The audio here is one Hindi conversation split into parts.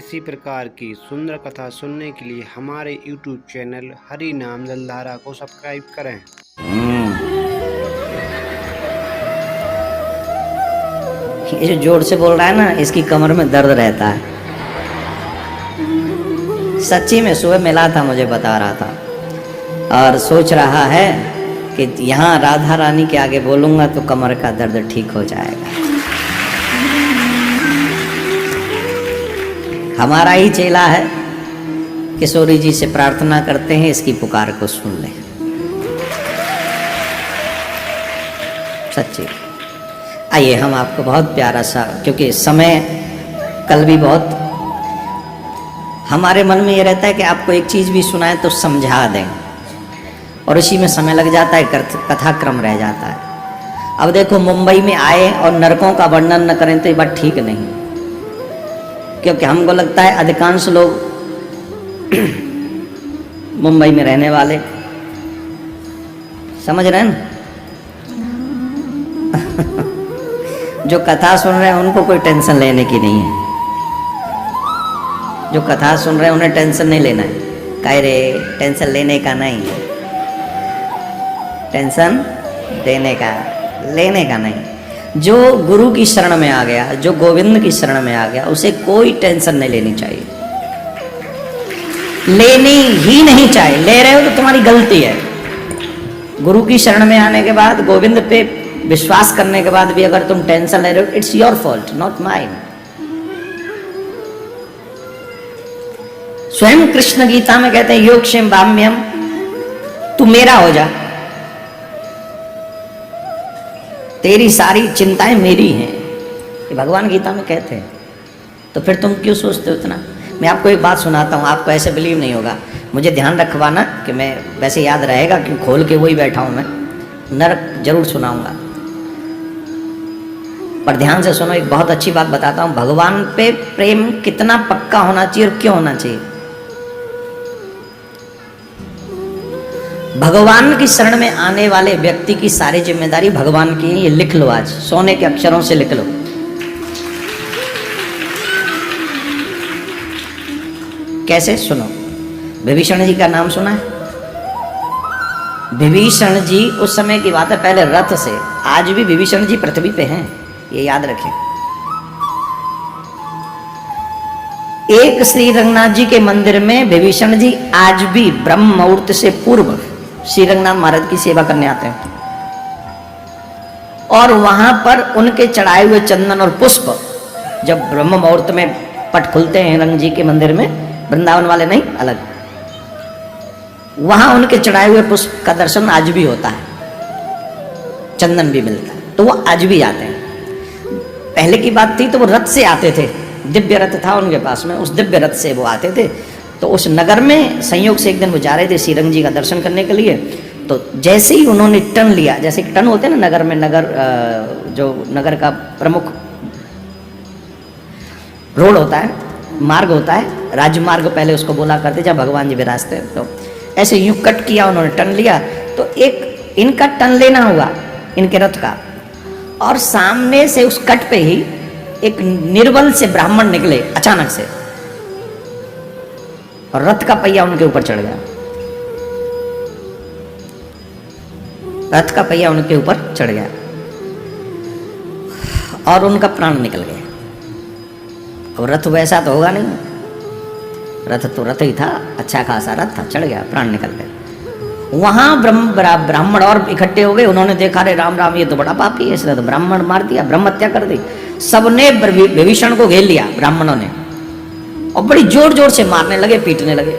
इसी प्रकार की सुंदर कथा सुनने के लिए हमारे YouTube चैनल हरि नाम जलधारा को सब्सक्राइब करें। ये जो जोर से बोल रहा है ना, इसकी कमर में दर्द रहता है। सच्ची में सुबह मिला था, मुझे बता रहा था और सोच रहा है कि यहाँ राधा रानी के आगे बोलूँगा तो कमर का दर्द ठीक हो जाएगा। हमारा ही चेला है, किशोरी जी से प्रार्थना करते हैं इसकी पुकार को सुन ले। सच्ची आइए हम आपको बहुत प्यारा सा, क्योंकि समय कल भी बहुत हमारे मन में ये रहता है कि आपको एक चीज़ भी सुनाए तो समझा दें, और इसी में समय लग जाता है, कथा क्रम रह जाता है। अब देखो, मुंबई में आए और नरकों का वर्णन न करें तो ये बात ठीक नहीं, क्योंकि हमको लगता है अधिकांश लोग मुंबई में रहने वाले, समझ रहे हैं ना? जो कथा सुन रहे हैं उनको कोई टेंशन लेने की नहीं है। जो कथा सुन रहे हैं उन्हें टेंशन नहीं लेना है। कह रे टेंशन लेने का नहीं, टेंशन देने का, लेने का नहीं। जो गुरु की शरण में आ गया, जो गोविंद की शरण में आ गया, उसे कोई टेंशन नहीं लेनी चाहिए, लेनी ही नहीं चाहिए। ले रहे हो तो तुम्हारी गलती है। गुरु की शरण में आने के बाद, गोविंद पे विश्वास करने के बाद भी अगर तुम टेंशन ले रहे हो, it's your fault, not mine. स्वयं कृष्ण गीता में कहते हैं योगक्षेम बाम्यम, तू मेरा हो जा, तेरी सारी चिंताएं मेरी हैं, ये भगवान गीता में कहते हैं। तो फिर तुम क्यों सोचते हो इतना? मैं आपको एक बात सुनाता हूँ, आपको ऐसे बिलीव नहीं होगा, मुझे ध्यान रखवाना कि मैं वैसे याद रहेगा कि खोल के वही बैठा हूँ, मैं नरक जरूर सुनाऊंगा, पर ध्यान से सुनो। एक बहुत अच्छी बात बताता हूँ, भगवान पे प्रेम कितना पक्का होना चाहिए और क्यों होना चाहिए। भगवान की शरण में आने वाले व्यक्ति की सारी जिम्मेदारी भगवान की है। ये लिख लो, आज सोने के अक्षरों से लिख लो। कैसे? सुनो, विभीषण जी का नाम सुना है? विभीषण जी, उस समय की बात है, पहले रथ से, आज भी विभीषण जी पृथ्वी पे हैं, ये याद रखें। एक श्री रंगनाथ जी के मंदिर में विभीषण जी आज भी ब्रह्म मुहूर्त से पूर्व श्री रंगनाथ महाराज की सेवा करने आते हैं, और वहां पर उनके चढ़ाए हुए चंदन और पुष्प, जब ब्रह्म मुहूर्त में पट खुलते हैं रंग जी के मंदिर में, वृंदावन वाले नहीं, अलग, वहां उनके चढ़ाए हुए पुष्प का दर्शन आज भी होता है, चंदन भी मिलता है, तो वो आज भी आते हैं। पहले की बात थी तो वो रथ से आते थे, दिव्य रथ था उनके पास में, उस दिव्य रथ से वो आते थे। तो उस नगर में संयोग से एक दिन वो जा रहे थे श्रीरंग जी का दर्शन करने के लिए, तो जैसे ही उन्होंने टर्न लिया, जैसे टर्न होते हैं ना नगर में, नगर जो नगर का प्रमुख रोड होता है, मार्ग होता है, राजमार्ग पहले उसको बोला करते जब भगवान जी विराजते हैं, तो ऐसे यूं कट किया उन्होंने, टर्न लिया, तो एक इनका टर्न लेना हुआ, इनके रथ का, और सामने से उस कट पे ही एक निर्बल से ब्राह्मण निकले अचानक से, और रथ का पहिया उनके ऊपर चढ़ गया, रथ का पहिया उनके ऊपर चढ़ गया और उनका प्राण निकल गया। अब रथ वैसा तो होगा नहीं, रथ तो रथ ही था, अच्छा खासा रथ था, चढ़ गया, प्राण निकल गया। वहां ब्राह्मण और इकट्ठे हो गए, उन्होंने देखा, रे राम राम, ये तो बड़ा पापी है, इसने तो ब्राह्मण मार दिया, ब्रह्म हत्या कर दी। सबने विभीषण को घेर लिया ब्राह्मणों ने, और बड़ी जोर जोर से मारने लगे, पीटने लगे,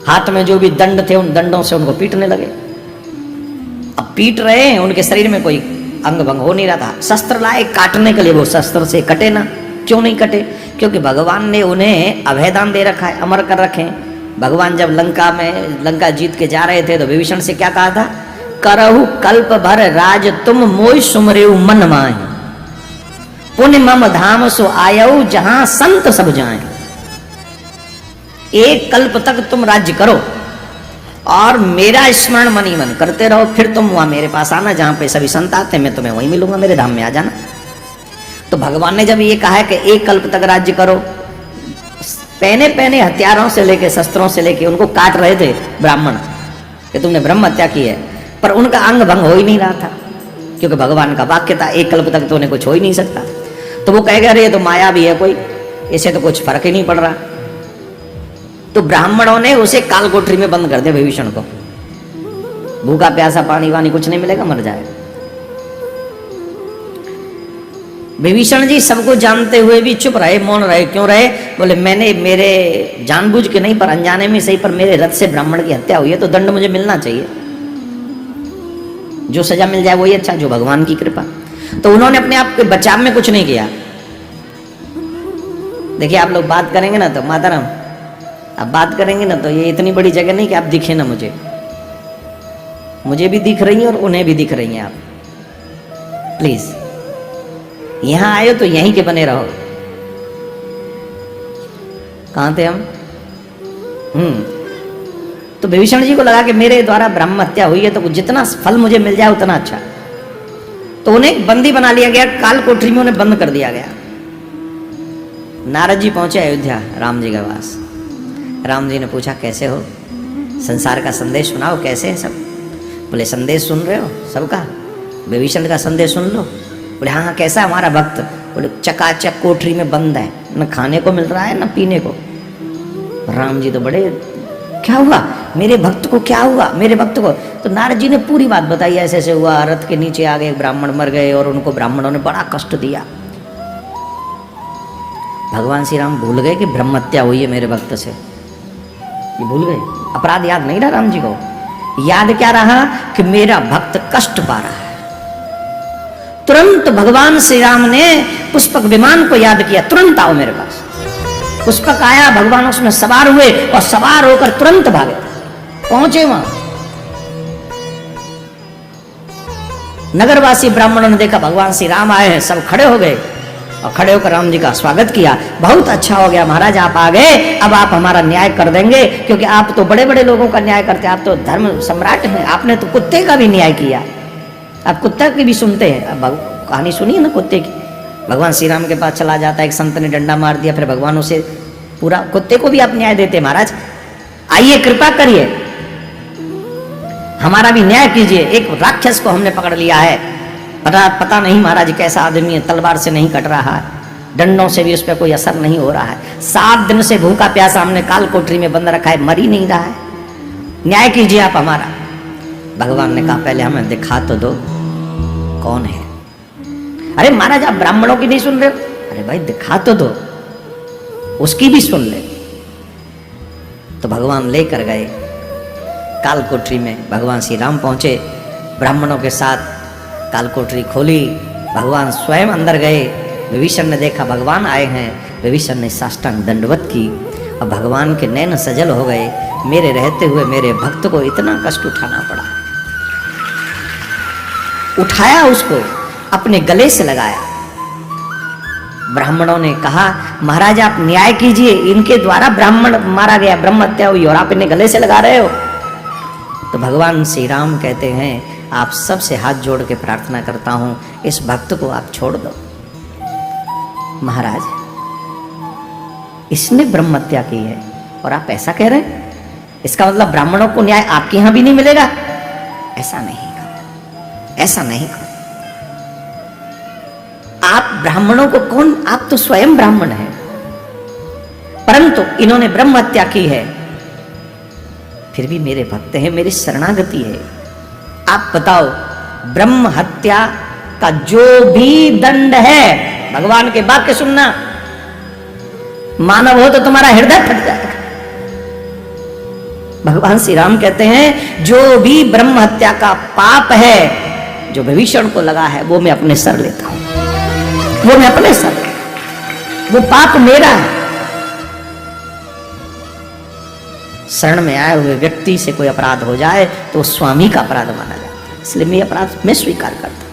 हाथ में जो भी दंड थे उन दंडों से उनको पीटने लगे। अब पीट रहे हैं, उनके शरीर में कोई अंग भंग हो नहीं रहा था, शस्त्र लाए काटने के लिए, वो शस्त्र से कटे ना। क्यों नहीं कटे? क्योंकि भगवान ने उन्हें अभयदान दे रखा है, अमर कर रखे हैं। भगवान जब लंका जीत के जा रहे थे तो विभीषण से क्या कहा था? करहु कल्प भर राज तुम मोय सुमरेउ मन माहि, पुण्य मम धाम सो आयऊ जहां संत सब जाएं। एक कल्प तक तुम राज्य करो और मेरा स्मरण मन ही मन करते रहो, फिर तुम वहां मेरे पास आना, जहां पे सभी संत आते हैं, मैं तुम्हें वहीं मिलूंगा, मेरे धाम में आ जाना। तो भगवान ने जब ये कहा है कि एक कल्प तक राज्य करो, पहने पहने हथियारों से लेके, शस्त्रों से लेके उनको काट रहे थे ब्राह्मण कि तुमने ब्रह्म हत्या की है, पर उनका अंग भंग हो ही नहीं रहा था, क्योंकि भगवान का वाक्य था एक कल्प तक तो उन्हें कुछ हो ही नहीं सकता। तो वो कह गए अरे ये तो माया भी है कोई, इसे तो कुछ फर्क ही नहीं पड़ रहा। तो ब्राह्मणों ने उसे काल कोठरी में बंद कर दिया विभीषण को। भूखा प्यासा, पानी वानी कुछ नहीं मिलेगा, मर जाएगा। विभीषण जी सबको जानते हुए भी चुप रहे, मौन रहे। क्यों रहे? बोले मैंने, मेरे जानबूझ के नहीं पर अनजाने में सही, पर मेरे रथ से ब्राह्मण की हत्या हुई है तो दंड मुझे मिलना चाहिए। जो सजा मिल जाए वही अच्छा, जो भगवान की कृपा। तो उन्होंने अपने आप के बचाव में कुछ नहीं किया। देखिए आप लोग बात करेंगे ना तो माताराम, आप बात करेंगे ना तो ये इतनी बड़ी जगह नहीं कि आप दिखे ना मुझे भी दिख रही हैं और उन्हें भी दिख रही हैं। आप प्लीज यहां आए हो तो यहीं के बने रहो। कहां थे हम? तो विभीषण जी को लगा कि मेरे द्वारा ब्रह्म हत्या हुई है तो जितना फल मुझे मिल जाए उतना अच्छा। तो उन्हें बंदी बना लिया गया, काल कोठरी में उन्हें बंद कर दिया गया। नारद जी पहुंचे अयोध्या राम जी के पास। राम जी ने पूछा कैसे हो, संसार का संदेश सुनाओ, कैसे है सब? बोले संदेश सुन रहे हो सबका, विभीषण का संदेश सुन लो। बोले हाँ हाँ, कैसा हमारा भक्त? बोले चकाचक कोठरी में बंद है, न खाने को मिल रहा है न पीने को। राम जी तो बड़े, क्या हुआ मेरे भक्त को, क्या हुआ मेरे भक्त को? तो नारद जी ने पूरी बात बताई, ऐसे ऐसे हुआ, रथ के नीचे आ गए ब्राह्मण, मर गए और उनको ब्राह्मणों ने बड़ा कष्ट दिया। भगवान श्री राम भूल गए कि ब्रह्म हत्या हुई है मेरे भक्त से, ये भूल गए। अपराध याद नहीं रहा राम जी को, याद क्या रहा कि मेरा भक्त कष्ट पा रहा है। तुरंत भगवान श्री राम ने पुष्पक विमान को याद किया, तुरंत आओ मेरे पास। पुष्पक आया, भगवान उसमें सवार हुए और सवार होकर तुरंत भागे, पहुंचे वहां। नगरवासी ब्राह्मणों ने देखा भगवान श्री राम आए हैं, सब खड़े हो गए और खड़े होकर राम जी का स्वागत किया। बहुत अच्छा हो गया महाराज, आप आ गए, अब आप हमारा न्याय कर देंगे, क्योंकि आप तो बड़े बड़े लोगों का न्याय करते हैं, आप तो धर्म सम्राट हैं, आपने तो कुत्ते का भी न्याय किया। आप कुत्ता की भी सुनते हैं, अब कहानी सुनी है ना कुत्ते की। भगवान श्री राम के पास चला जाता है, एक संत ने डंडा मार दिया, फिर भगवान उसे पूरा, कुत्ते को भी आप न्याय देते महाराज, आइए कृपा करिए, हमारा भी न्याय कीजिए। एक राक्षस को हमने पकड़ लिया है, पता नहीं महाराज कैसा आदमी है, तलवार से नहीं कट रहा है, डंडों से भी उस पर कोई असर नहीं हो रहा है, 7 दिन से भूखा प्यासा हमने काल कोठरी में बंद रखा है, मर ही नहीं रहा है, न्याय कीजिए आप हमारा। भगवान ने कहा पहले हमें दिखा तो दो कौन है। अरे महाराज आप ब्राह्मणों की नहीं सुन रहे हो? अरे भाई दिखा तो दो, उसकी भी सुन ले। तो भगवान लेकर गए काल कोठरी में, भगवान श्री राम पहुंचे ब्राह्मणों के साथ, काल कोठरी खोली, भगवान स्वयं अंदर गए। विभीषण ने देखा भगवान आए हैं, विभीषण ने साष्टांग दंडवत की और भगवान के नैन सजल हो गए। मेरे रहते हुए मेरे भक्त को इतना कष्ट उठाना पड़ा। उठाया, उसको अपने गले से लगाया। ब्राह्मणों ने कहा महाराज आप न्याय कीजिए, इनके द्वारा ब्राह्मण मारा गया, ब्रह्म हत्या हुई और आप इन्हें गले से लगा रहे हो। तो भगवान श्री राम कहते हैं आप सबसे हाथ जोड़ के प्रार्थना करता हूं, इस भक्त को आप छोड़ दो। महाराज इसने ब्रह्म हत्या की है और आप ऐसा कह रहे हैं, इसका मतलब ब्राह्मणों को न्याय आपके यहां भी नहीं मिलेगा? ऐसा नहीं करो, ऐसा नहीं करो। आप ब्राह्मणों को कौन, आप तो स्वयं ब्राह्मण हैं, परंतु इन्होंने ब्रह्म हत्या की है, फिर भी मेरे भक्त हैं, मेरी शरणागति है। आप बताओ ब्रह्म हत्या का जो भी दंड है, भगवान के वाक्य सुनना, मानव हो तो तुम्हारा हृदय फट जाएगा। भगवान श्री राम कहते हैं जो भी ब्रह्म हत्या का पाप है जो विभीषण को लगा है वो मैं अपने सर लेता हूं, वो मैं अपने सर, वो पाप मेरा है। शरण में आए हुए व्यक्ति से कोई अपराध हो जाए तो स्वामी का अपराध माना जाता है, इसलिए मैं अपराध मैं स्वीकार करता हूं,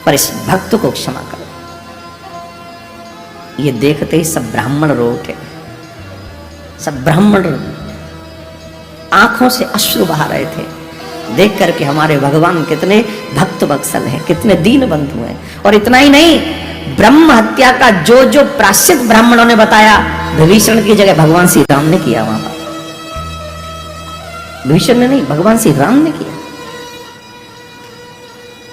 पर इस भक्त को क्षमा करो। ये देखते ही सब ब्राह्मण रो उठे, सब ब्राह्मण आंखों से अश्रु बहा रहे थे देख करके हमारे भगवान कितने भक्त वत्सल हैं, कितने दीन बंधु हैं। और इतना ही नहीं, ब्रह्म हत्या का जो जो प्राश्चित ब्राह्मणों ने बताया, विभीषण की जगह भगवान श्री राम ने किया वहां पर। विभीषण ने नहीं, भगवान श्री राम ने किया।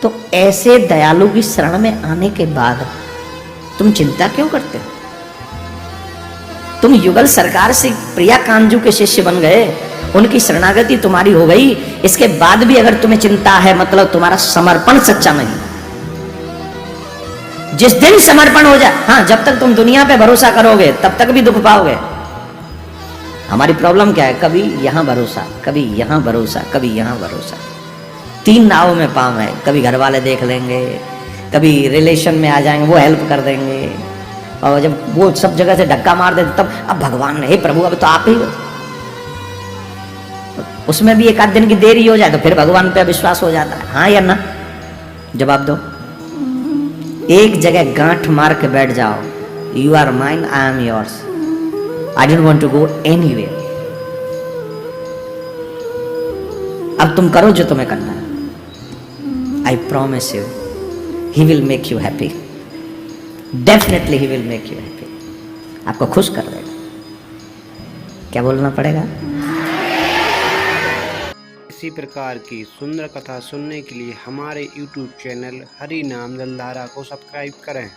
तो ऐसे दयालु की शरण में आने के बाद तुम चिंता क्यों करते हो? तुम युगल सरकार से प्रिया कांजू के शिष्य बन गए, उनकी शरणागति तुम्हारी हो गई, इसके बाद भी अगर तुम्हें चिंता है, मतलब तुम्हारा समर्पण सच्चा नहीं। जिस दिन समर्पण हो जाए, हाँ, जब तक तुम दुनिया पे भरोसा करोगे तब तक भी दुख पाओगे। हमारी प्रॉब्लम क्या है? कभी यहां भरोसा, कभी यहां भरोसा, कभी यहां भरोसा, तीन नावों में पाँव है। कभी घर वाले देख लेंगे, कभी रिलेशन में आ जाएंगे, वो हेल्प कर देंगे, और जब वो सब जगह से धक्का मार देते तब अब भगवान ने, हे प्रभु अब तो आप ही हो। उसमें भी एक आध दिन की देरी हो जाए तो फिर भगवान पे विश्वास हो जाता है। हाँ या ना? जवाब दो। एक जगह गांठ मार के बैठ जाओ, you are mine, I am yours, I don't want to go anywhere. अब तुम करो जो तुम्हें करना है। I promise you, he will make you happy, definitely he will make you happy. आपको खुश कर देगा। क्या बोलना पड़ेगा? इसी प्रकार की सुंदर कथा सुनने के लिए हमारे YouTube चैनल हरि नाम जलधारा को सब्सक्राइब करें।